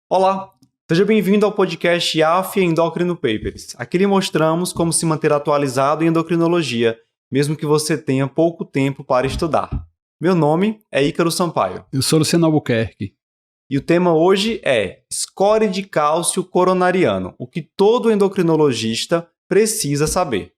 Olá, seja bem-vindo ao podcast AF Endocrino Papers. Aqui lhe mostramos como se manter atualizado em endocrinologia, mesmo que você tenha pouco tempo para estudar. Meu nome é Ícaro Sampaio. Eu sou Luciano Albuquerque. E o tema hoje é score de cálcio coronariano, o que todo endocrinologista precisa saber.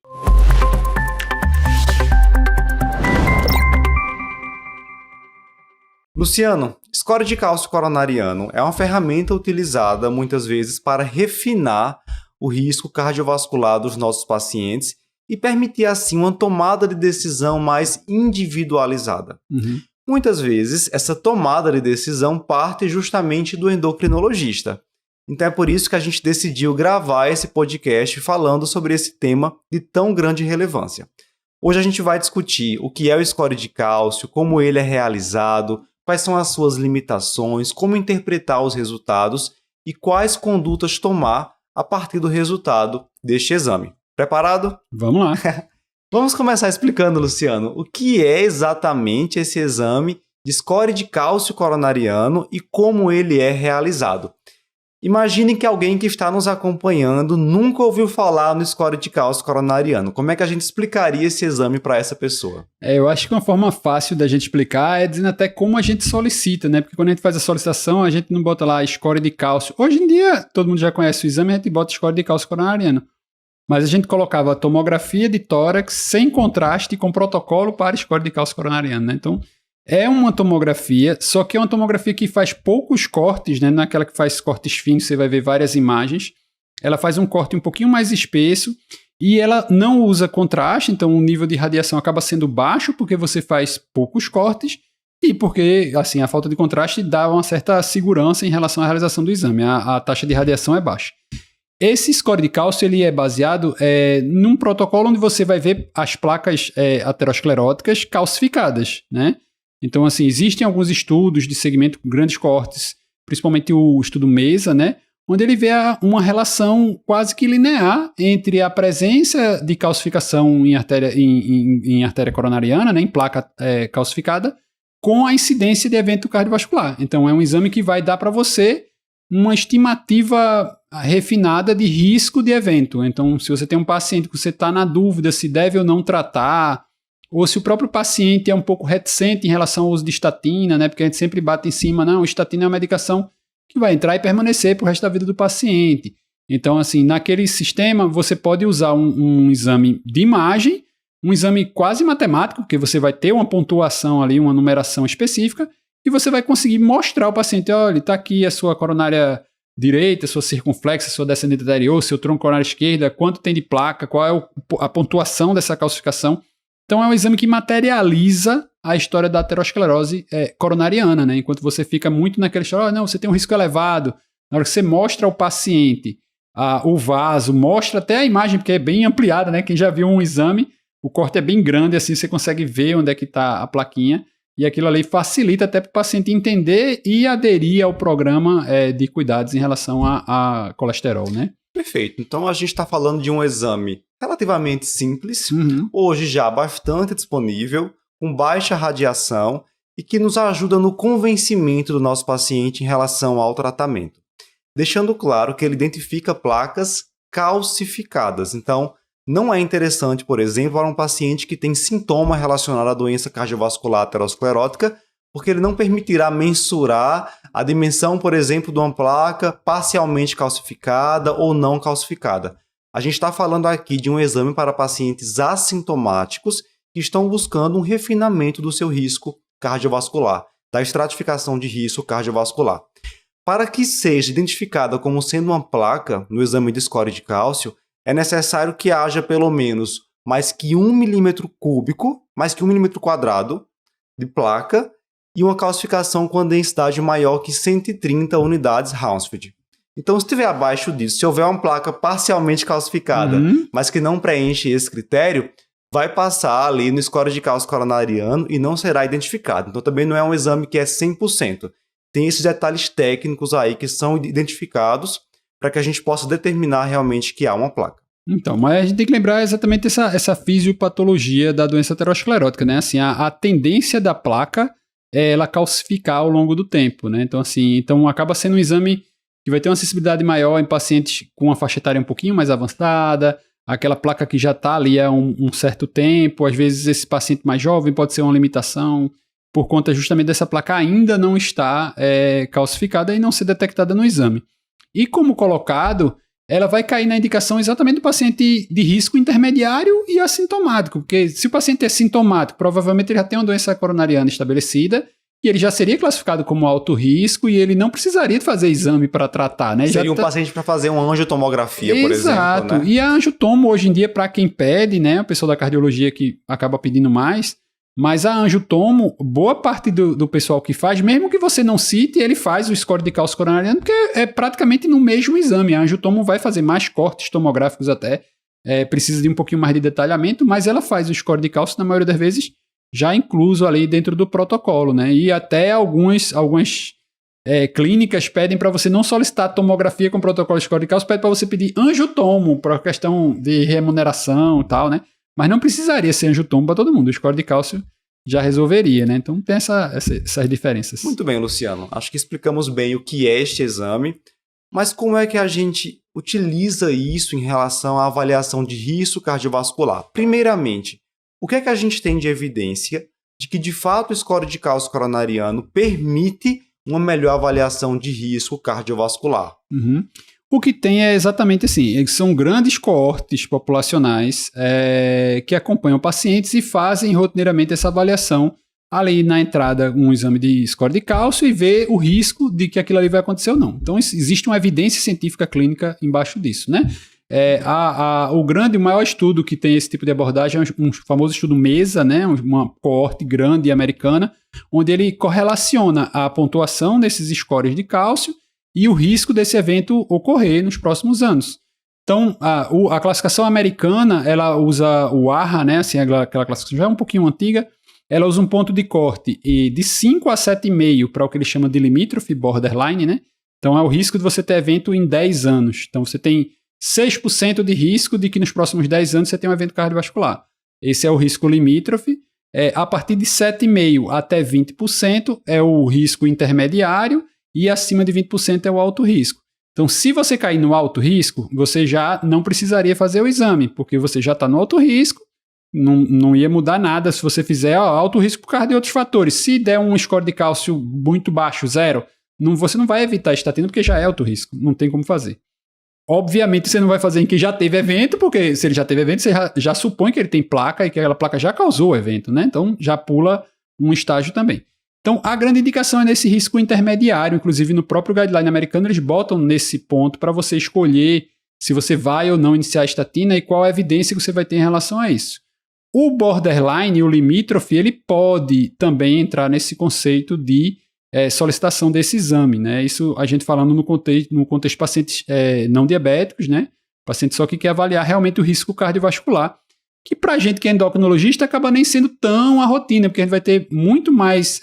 Luciano, score de cálcio coronariano é uma ferramenta utilizada muitas vezes para refinar o risco cardiovascular dos nossos pacientes e permitir assim uma tomada de decisão mais individualizada. Muitas vezes, essa tomada de decisão parte justamente do endocrinologista. Então é por isso que a gente decidiu gravar esse podcast falando sobre esse tema de tão grande relevância. Hoje a gente vai discutir o que é o score de cálcio, como ele é realizado, quais são as suas limitações, como interpretar os resultados e quais condutas tomar a partir do resultado deste exame. Preparado? Vamos lá. Vamos começar explicando, Luciano, o que é exatamente esse exame de score de cálcio coronariano e como ele é realizado. Imagine que alguém que está nos acompanhando nunca ouviu falar no score de cálcio coronariano. Como é que a gente explicaria esse exame para essa pessoa? Eu acho que uma forma fácil da gente explicar é dizendo até como a gente solicita, né? Porque quando a gente faz a solicitação, a gente não bota lá score de cálcio. Hoje em dia, todo mundo já conhece o exame, a gente bota score de cálcio coronariano. Mas a gente colocava a tomografia de tórax sem contraste com protocolo para score de cálcio coronariano, né? Então, é uma tomografia, só que é uma tomografia que faz poucos cortes, né? Naquela que faz cortes finos, você vai ver várias imagens. Ela faz um corte um pouquinho mais espesso e ela não usa contraste, então o nível de radiação acaba sendo baixo porque você faz poucos cortes e porque, assim, a falta de contraste dá uma certa segurança em relação à realização do exame. A taxa de radiação é baixa. Esse score de cálcio ele é baseado num protocolo onde você vai ver as placas ateroscleróticas calcificadas, né? Então, assim, existem alguns estudos de segmento com grandes cortes, principalmente o estudo MESA, né? Onde ele vê uma relação quase que linear entre a presença de calcificação em artéria coronariana, né? Em placa calcificada, com a incidência de evento cardiovascular. Então, é um exame que vai dar para você uma estimativa refinada de risco de evento. Então, se você tem um paciente que você está na dúvida se deve ou não tratar, ou se o próprio paciente é um pouco reticente em relação ao uso de estatina, né? Porque a gente sempre bate em cima, não, estatina é uma medicação que vai entrar e permanecer para o resto da vida do paciente. Então, assim, naquele sistema, você pode usar um exame de imagem, um exame quase matemático, porque você vai ter uma pontuação ali, uma numeração específica, e você vai conseguir mostrar ao paciente, olha, está aqui a sua coronária direita, a sua circunflexa, a sua descendente anterior, seu tronco coronário esquerda, quanto tem de placa, qual é a pontuação dessa calcificação. Então, é um exame que materializa a história da aterosclerose coronariana, né? Enquanto você fica muito naquela história, não, você tem um risco elevado. Na hora que você mostra ao paciente o vaso, mostra até a imagem, porque é bem ampliada, né? Quem já viu um exame, o corte é bem grande, assim você consegue ver onde é que está a plaquinha. E aquilo ali facilita até para o paciente entender e aderir ao programa de cuidados em relação a colesterol, né? Perfeito. Então, a gente está falando de um exame relativamente simples, hoje já bastante disponível, com baixa radiação e que nos ajuda no convencimento do nosso paciente em relação ao tratamento. Deixando claro que ele identifica placas calcificadas. Então, não é interessante, por exemplo, para um paciente que tem sintoma relacionado à doença cardiovascular aterosclerótica, porque ele não permitirá mensurar a dimensão, por exemplo, de uma placa parcialmente calcificada ou não calcificada. A gente está falando aqui de um exame para pacientes assintomáticos que estão buscando um refinamento do seu risco cardiovascular, da estratificação de risco cardiovascular. Para que seja identificada como sendo uma placa no exame de score de cálcio, é necessário que haja pelo menos mais que 1 milímetro cúbico, mais que 1 milímetro quadrado de placa e uma calcificação com a densidade maior que 130 unidades Hounsfield. Então, se estiver abaixo disso, se houver uma placa parcialmente calcificada, mas que não preenche esse critério, vai passar ali no score de cálcio coronariano e não será identificado. Então, também não é um exame que é 100%. Tem esses detalhes técnicos aí que são identificados para que a gente possa determinar realmente que há uma placa. Então, mas a gente tem que lembrar exatamente essa fisiopatologia da doença aterosclerótica, né? Assim, a tendência da placa é ela calcificar ao longo do tempo, né? Então, assim, acaba sendo um exame que vai ter uma sensibilidade maior em pacientes com uma faixa etária um pouquinho mais avançada, aquela placa que já está ali há um certo tempo, às vezes esse paciente mais jovem pode ser uma limitação por conta justamente dessa placa ainda não estar calcificada e não ser detectada no exame. E como colocado, ela vai cair na indicação exatamente do paciente de risco intermediário e assintomático, porque se o paciente é sintomático, provavelmente ele já tem uma doença coronariana estabelecida e ele já seria classificado como alto risco e ele não precisaria de fazer exame para tratar, né? Seria paciente para fazer uma angiotomografia, por exemplo. Exato. Né? E a angiotomo, hoje em dia, para quem pede, né? O pessoal da cardiologia que acaba pedindo mais, mas a angiotomo, boa parte do pessoal que faz, mesmo que você não cite, ele faz o score de cálcio coronariano, porque é praticamente no mesmo exame. A angiotomo vai fazer mais cortes tomográficos até, precisa de um pouquinho mais de detalhamento, mas ela faz o score de cálcio, na maioria das vezes, já incluso ali dentro do protocolo, né? E até algumas clínicas pedem para você não solicitar tomografia com protocolo de score de cálcio, pede para você pedir angiotomo, por questão de remuneração e tal, né? Mas não precisaria ser angiotomo para todo mundo. O score de cálcio já resolveria, né? Então tem essas diferenças. Muito bem, Luciano. Acho que explicamos bem o que é este exame, mas como é que a gente utiliza isso em relação à avaliação de risco cardiovascular? Primeiramente, o que é que a gente tem de evidência de que, de fato, o score de cálcio coronariano permite uma melhor avaliação de risco cardiovascular? Uhum. O que tem é exatamente assim, são grandes coortes populacionais que acompanham pacientes e fazem rotineiramente essa avaliação, ali na entrada um exame de score de cálcio e ver o risco de que aquilo ali vai acontecer ou não. Então existe uma evidência científica clínica embaixo disso, né? O maior estudo que tem esse tipo de abordagem é um famoso estudo MESA, né? Uma coorte grande americana, onde ele correlaciona a pontuação desses scores de cálcio e o risco desse evento ocorrer nos próximos anos. Então, a classificação americana, ela usa o AHA, né? Assim, aquela classificação já é um pouquinho antiga, ela usa um ponto de corte de 5 a 7,5 para o que ele chama de limítrofe borderline, né? Então, é o risco de você ter evento em 10 anos. Então, você tem 6% de risco de que nos próximos 10 anos você tenha um evento cardiovascular. Esse é o risco limítrofe. A partir de 7,5% até 20% é o risco intermediário e acima de 20% é o alto risco. Então, se você cair no alto risco, você já não precisaria fazer o exame, porque você já está no alto risco, não ia mudar nada se você fizer alto risco por causa de outros fatores. Se der um score de cálcio muito baixo, 0, você não vai evitar a estatina porque já é alto risco, não tem como fazer. Obviamente, você não vai fazer em quem já teve evento, porque se ele já teve evento, você já supõe que ele tem placa e que aquela placa já causou o evento, né? Então, já pula um estágio também. Então, a grande indicação é nesse risco intermediário. Inclusive, no próprio guideline americano, eles botam nesse ponto para você escolher se você vai ou não iniciar a estatina e qual a evidência que você vai ter em relação a isso. O borderline, o limítrofe, ele pode também entrar nesse conceito de solicitação desse exame, né? Isso a gente falando no contexto de pacientes não diabéticos, né? Paciente só que quer avaliar realmente o risco cardiovascular, que pra gente que é endocrinologista acaba nem sendo tão a rotina, porque a gente vai ter muito mais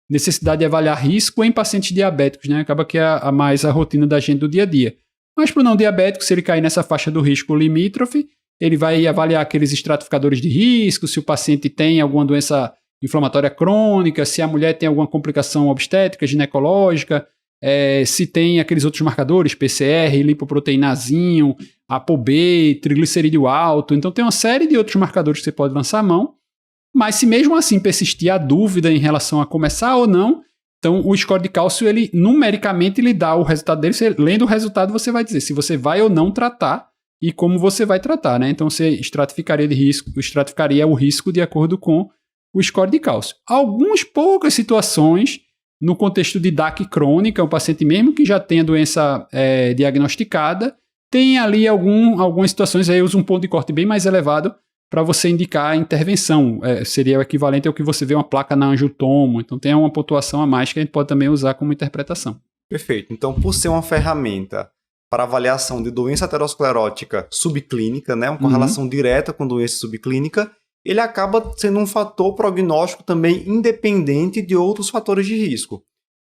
necessidade de avaliar risco em pacientes diabéticos, né? Acaba que é mais a rotina da gente do dia a dia. Mas para o não diabético, se ele cair nessa faixa do risco limítrofe, ele vai avaliar aqueles estratificadores de risco, se o paciente tem alguma doença inflamatória crônica, se a mulher tem alguma complicação obstétrica, ginecológica, se tem aqueles outros marcadores, PCR, lipoproteinazinho, ApoB, triglicerídeo alto. Então tem uma série de outros marcadores que você pode lançar a mão, mas se mesmo assim persistir a dúvida em relação a começar ou não, então o score de cálcio, ele numericamente ele dá o resultado dele, lendo o resultado você vai dizer se você vai ou não tratar e como você vai tratar, né? Então você estratificaria o risco de acordo com o score de cálcio. Algumas poucas situações, no contexto de DAC crônica, o paciente mesmo que já tem a doença diagnosticada, tem ali algumas situações, aí usa um ponto de corte bem mais elevado para você indicar a intervenção. Seria o equivalente ao que você vê uma placa na angiotomo. Então tem uma pontuação a mais que a gente pode também usar como interpretação. Perfeito. Então, por ser uma ferramenta para avaliação de doença aterosclerótica subclínica, né, uma correlação direta com doença subclínica, ele acaba sendo um fator prognóstico também independente de outros fatores de risco.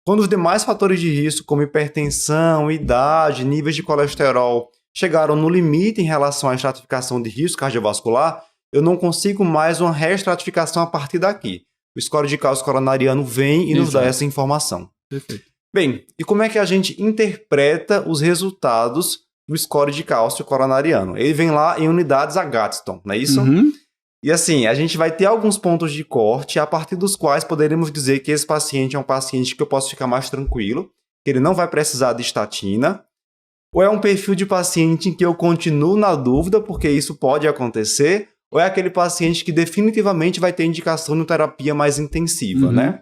Quando os demais fatores de risco, como hipertensão, idade, níveis de colesterol, chegaram no limite em relação à estratificação de risco cardiovascular, eu não consigo mais uma reestratificação a partir daqui. O score de cálcio coronariano vem e nos dá essa informação. Perfeito. Bem, e como é que a gente interpreta os resultados do score de cálcio coronariano? Ele vem lá em unidades Agatston, não é isso? Uhum. E assim, a gente vai ter alguns pontos de corte a partir dos quais poderemos dizer que esse paciente é um paciente que eu posso ficar mais tranquilo, que ele não vai precisar de estatina, ou é um perfil de paciente em que eu continuo na dúvida, porque isso pode acontecer, ou é aquele paciente que definitivamente vai ter indicação de terapia mais intensiva, né?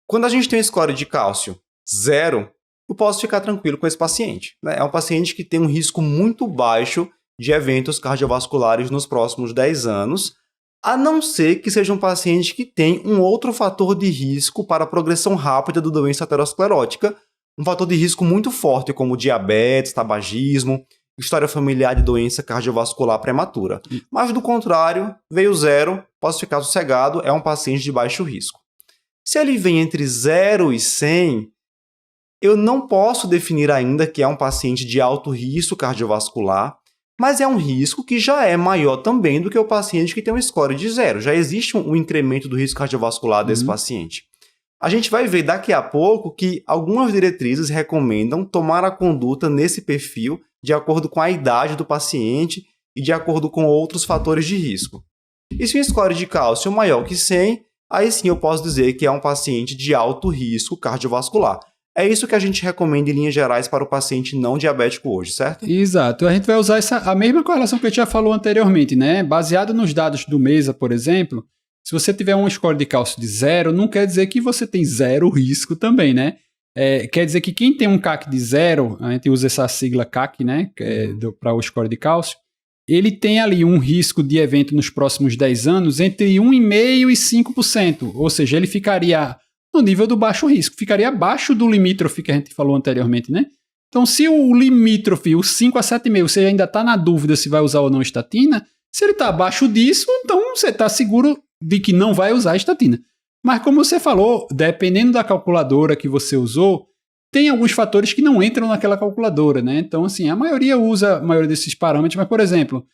Quando a gente tem um score de cálcio 0, eu posso ficar tranquilo com esse paciente, né? É um paciente que tem um risco muito baixo de eventos cardiovasculares nos próximos 10 anos, a não ser que seja um paciente que tem um outro fator de risco para a progressão rápida da doença aterosclerótica, um fator de risco muito forte, como diabetes, tabagismo, história familiar de doença cardiovascular prematura. Mas, do contrário, veio 0, posso ficar sossegado, é um paciente de baixo risco. Se ele vem entre 0 e 100, eu não posso definir ainda que é um paciente de alto risco cardiovascular, mas é um risco que já é maior também do que o paciente que tem um score de 0. Já existe um incremento do risco cardiovascular desse paciente. A gente vai ver daqui a pouco que algumas diretrizes recomendam tomar a conduta nesse perfil de acordo com a idade do paciente e de acordo com outros fatores de risco. E se o score de cálcio é maior que 100, aí sim eu posso dizer que é um paciente de alto risco cardiovascular. É isso que a gente recomenda em linhas gerais para o paciente não diabético hoje, certo? Exato. A gente vai usar a mesma correlação que a gente já falou anteriormente, né? Baseado nos dados do MESA, por exemplo, se você tiver um score de cálcio de 0, não quer dizer que você tem 0 risco também, né? Quer dizer que quem tem um CAC de 0, a gente usa essa sigla CAC, né? Para o score de cálcio, ele tem ali um risco de evento nos próximos 10 anos entre 1,5% e 5%. Ou seja, ele ficaria no nível do baixo risco, ficaria abaixo do limítrofe que a gente falou anteriormente, né? Então, se o limítrofe, o 5 a 7,5, você ainda está na dúvida se vai usar ou não estatina, se ele está abaixo disso, então você está seguro de que não vai usar estatina. Mas como você falou, dependendo da calculadora que você usou, tem alguns fatores que não entram naquela calculadora, né? Então, assim, a maioria usa a maioria desses parâmetros, mas, por exemplo,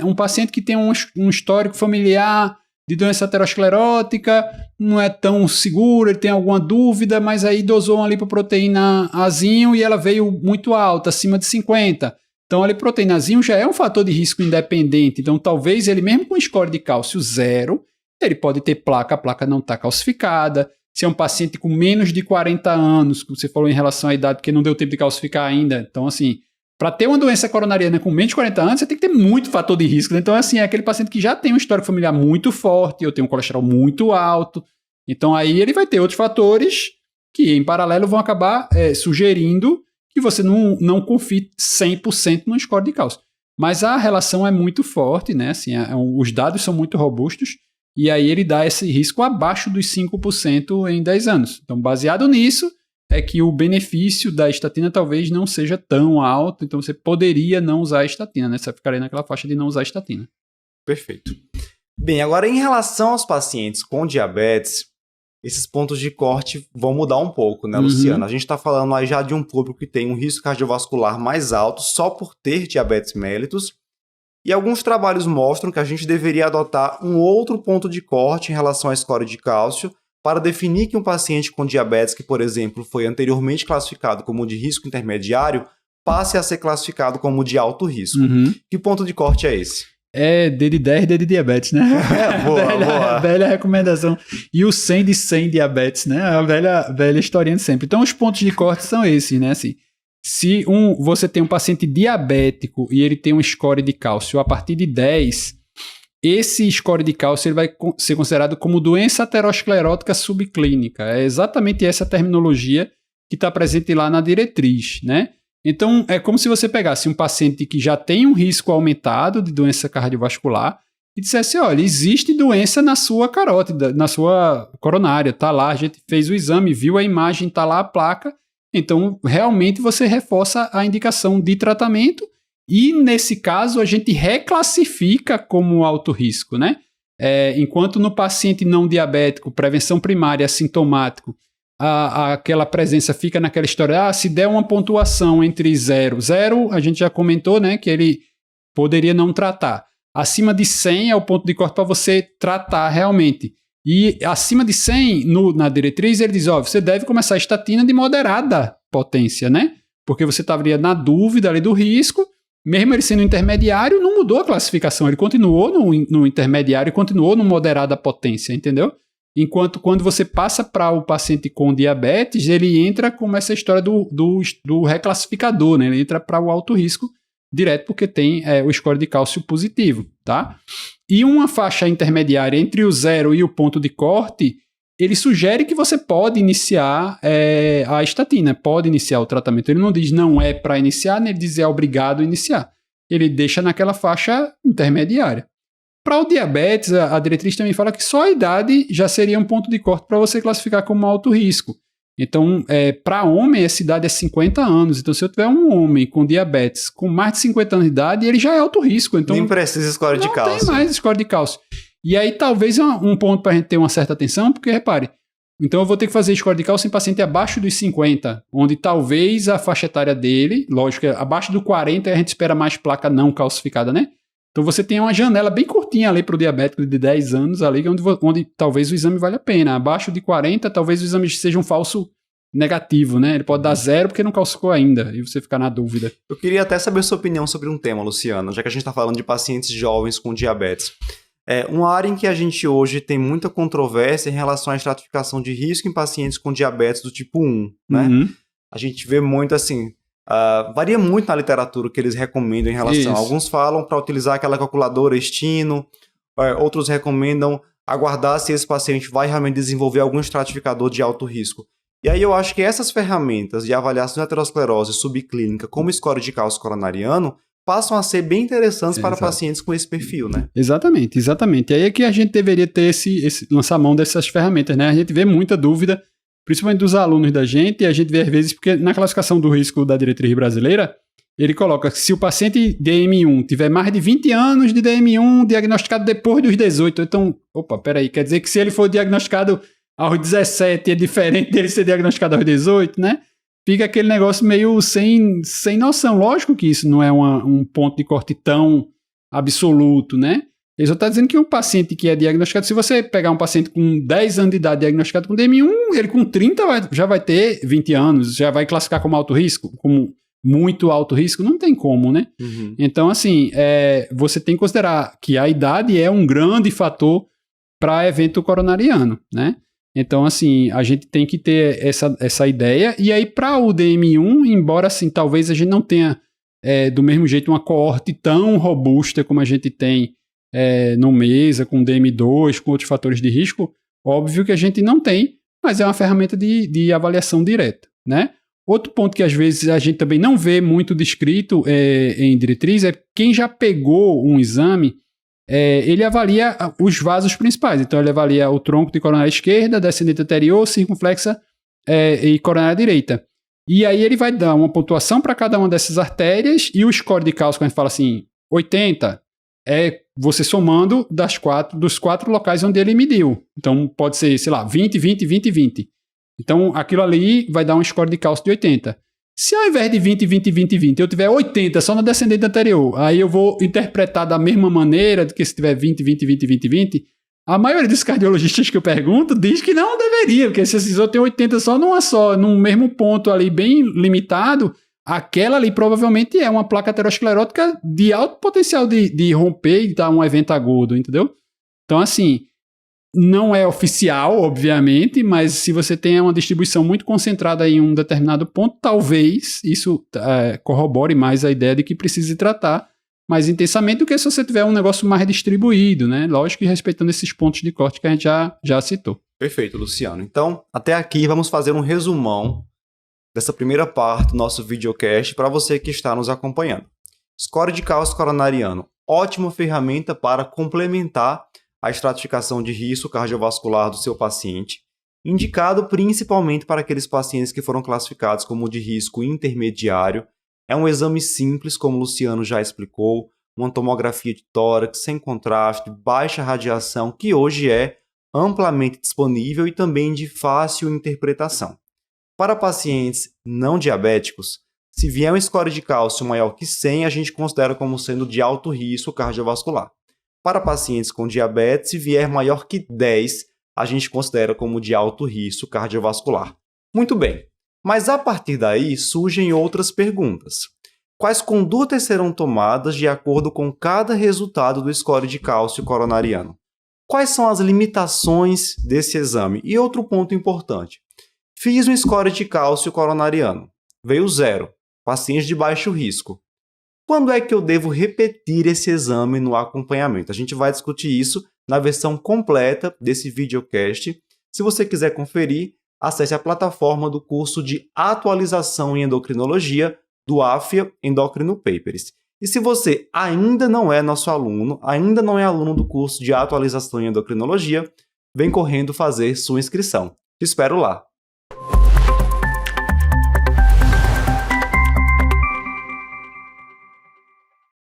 um paciente que tem um histórico familiar de doença aterosclerótica, não é tão seguro, ele tem alguma dúvida, mas aí dosou uma lipoproteína Azinho e ela veio muito alta, acima de 50. Então, a lipoproteína Azinho já é um fator de risco independente. Então, talvez ele, mesmo com score de cálcio 0, ele pode ter placa, a placa não está calcificada. Se é um paciente com menos de 40 anos, que você falou em relação à idade, porque não deu tempo de calcificar ainda. Então, assim, para ter uma doença coronariana com menos de 40 anos, você tem que ter muito fator de risco. Então, assim, é aquele paciente que já tem um histórico familiar muito forte, ou tem um colesterol muito alto. Então, aí ele vai ter outros fatores que, em paralelo, vão acabar sugerindo que você não confie 100% no score de cálcio. Mas a relação é muito forte, né? Assim, os dados são muito robustos, e aí ele dá esse risco abaixo dos 5% em 10 anos. Então, baseado nisso, é que o benefício da estatina talvez não seja tão alto, então você poderia não usar a estatina, né? Você ficaria naquela faixa de não usar a estatina. Perfeito. Bem, agora em relação aos pacientes com diabetes, esses pontos de corte vão mudar um pouco, né, Luciano? A gente está falando aí já de um público que tem um risco cardiovascular mais alto só por ter diabetes mellitus, e alguns trabalhos mostram que a gente deveria adotar um outro ponto de corte em relação à score de cálcio para definir que um paciente com diabetes que, por exemplo, foi anteriormente classificado como de risco intermediário, passe a ser classificado como de alto risco. Que ponto de corte é esse? É D de 10, D de diabetes, né? Boa. Velha recomendação. E o 100 de 100 diabetes, né? A velha historinha de sempre. Então, os pontos de corte são esses, né? Assim, se você tem um paciente diabético e ele tem um score de cálcio a partir de 10, esse score de cálcio ele vai ser considerado como doença aterosclerótica subclínica. É exatamente essa terminologia que está presente lá na diretriz, né? Então, é como se você pegasse um paciente que já tem um risco aumentado de doença cardiovascular e dissesse, olha, existe doença na sua carótida, na sua coronária, tá lá, a gente fez o exame, viu a imagem, tá lá a placa, então realmente você reforça a indicação de tratamento e, nesse caso, a gente reclassifica como alto risco, né? Enquanto no paciente não diabético, prevenção primária assintomático, aquela presença fica naquela história, se der uma pontuação entre 0, a gente já comentou, né, que ele poderia não tratar. Acima de 100 é o ponto de corte para você tratar realmente. E acima de 100, na diretriz, ele diz, você deve começar a estatina de moderada potência, né? Porque você estaria na dúvida ali do risco, mesmo ele sendo intermediário, não mudou a classificação, ele continuou no intermediário, continuou no moderada potência, entendeu? Enquanto quando você passa para o paciente com diabetes, ele entra como essa história do reclassificador, né? Ele entra para o alto risco direto porque tem o score de cálcio positivo, tá? E uma faixa intermediária entre o 0 e o ponto de corte, ele sugere que você pode iniciar a estatina, pode iniciar o tratamento. Ele não diz não é para iniciar, nem ele diz é obrigado a iniciar. Ele deixa naquela faixa intermediária. Para o diabetes, a diretriz também fala que só a idade já seria um ponto de corte para você classificar como alto risco. Então, para homem, essa idade é 50 anos. Então, se eu tiver um homem com diabetes com mais de 50 anos de idade, ele já é alto risco. Então, nem precisa score de cálcio. Não tem mais score de cálcio. E aí, talvez um ponto para a gente ter uma certa atenção, porque, repare, então eu vou ter que fazer score de cálcio em paciente abaixo dos 50, onde talvez a faixa etária dele, lógico, abaixo do 40 a gente espera mais placa não calcificada, né? Então você tem uma janela bem curtinha ali para o diabético de 10 anos, ali, onde talvez o exame vale a pena. Abaixo de 40, talvez o exame seja um falso negativo, né? Ele pode dar 0 porque não calcificou ainda, e você ficar na dúvida. Eu queria até saber sua opinião sobre um tema, Luciano, já que a gente está falando de pacientes jovens com diabetes. Uma área em que a gente hoje tem muita controvérsia em relação à estratificação de risco em pacientes com diabetes do tipo 1, né? Uhum. A gente vê muito assim, varia muito na literatura o que eles recomendam em relação. Isso. Alguns falam para utilizar aquela calculadora Estino, outros recomendam aguardar se esse paciente vai realmente desenvolver algum estratificador de alto risco. E aí eu acho que essas ferramentas de avaliação de aterosclerose subclínica, como score de cálcio coronariano, passam a ser bem interessantes para pacientes com esse perfil, né? Exatamente. E aí é que a gente deveria ter lançar mão dessas ferramentas, né? A gente vê muita dúvida, principalmente dos alunos da gente, e a gente vê às vezes, porque na classificação do risco da diretriz brasileira, ele coloca que se o paciente DM1 tiver mais de 20 anos de DM1 diagnosticado depois dos 18, então, peraí, quer dizer que se ele for diagnosticado aos 17 é diferente dele ser diagnosticado aos 18, né? Fica aquele negócio meio sem noção. Lógico que isso não é um ponto de corte tão absoluto, né? Ele só está dizendo que um paciente que é diagnosticado, se você pegar um paciente com 10 anos de idade diagnosticado com DM1, ele com 30 já vai ter 20 anos, já vai classificar como alto risco, como muito alto risco, não tem como, né? Uhum. Então, assim, você tem que considerar que a idade é um grande fator para evento coronariano, né? Então, assim, a gente tem que ter essa ideia. E aí, para o DM1, embora, assim, talvez a gente não tenha, do mesmo jeito, uma coorte tão robusta como a gente tem no MESA, com DM2, com outros fatores de risco, óbvio que a gente não tem, mas é uma ferramenta de avaliação direta, né? Outro ponto que, às vezes, a gente também não vê muito descrito em diretriz é quem já pegou um exame, ele avalia os vasos principais. Então, ele avalia o tronco de coronária esquerda, descendente anterior, circunflexa e coronária direita. E aí, ele vai dar uma pontuação para cada uma dessas artérias e o score de cálcio, quando a gente fala assim, 80, é você somando dos 4 locais onde ele mediu. Então, pode ser, sei lá, 20, 20, 20, 20. Então, aquilo ali vai dar um score de cálcio de 80. Se ao invés de 20, 20, 20, 20, eu tiver 80 só na descendente anterior, aí eu vou interpretar da mesma maneira do que se tiver 20, 20, 20, 20, 20. A maioria dos cardiologistas que eu pergunto diz que não deveria, porque se esses outros têm 80 só, num mesmo ponto ali bem limitado, aquela ali provavelmente é uma placa aterosclerótica de alto potencial de romper e dar um evento agudo, entendeu? Então, assim, não é oficial, obviamente, mas se você tem uma distribuição muito concentrada em um determinado ponto, talvez isso corrobore mais a ideia de que precise tratar mais intensamente do que se você tiver um negócio mais distribuído, né? Lógico que respeitando esses pontos de corte que a gente já citou. Perfeito, Luciano. Então, até aqui vamos fazer um resumão dessa primeira parte do nosso videocast para você que está nos acompanhando. Score de cálcio coronariano, ótima ferramenta para complementar a estratificação de risco cardiovascular do seu paciente, indicado principalmente para aqueles pacientes que foram classificados como de risco intermediário. É um exame simples, como o Luciano já explicou, uma tomografia de tórax sem contraste, baixa radiação, que hoje é amplamente disponível e também de fácil interpretação. Para pacientes não diabéticos, se vier um score de cálcio maior que 100, a gente considera como sendo de alto risco cardiovascular. Para pacientes com diabetes, se vier maior que 10, a gente considera como de alto risco cardiovascular. Muito bem, mas a partir daí surgem outras perguntas. Quais condutas serão tomadas de acordo com cada resultado do score de cálcio coronariano? Quais são as limitações desse exame? E outro ponto importante. Fiz um score de cálcio coronariano. Veio 0. Paciente de baixo risco. Quando é que eu devo repetir esse exame no acompanhamento? A gente vai discutir isso na versão completa desse videocast. Se você quiser conferir, acesse a plataforma do curso de atualização em endocrinologia do AFIA Endocrino Papers. E se você ainda não é nosso aluno, ainda não é aluno do curso de atualização em endocrinologia, vem correndo fazer sua inscrição. Te espero lá.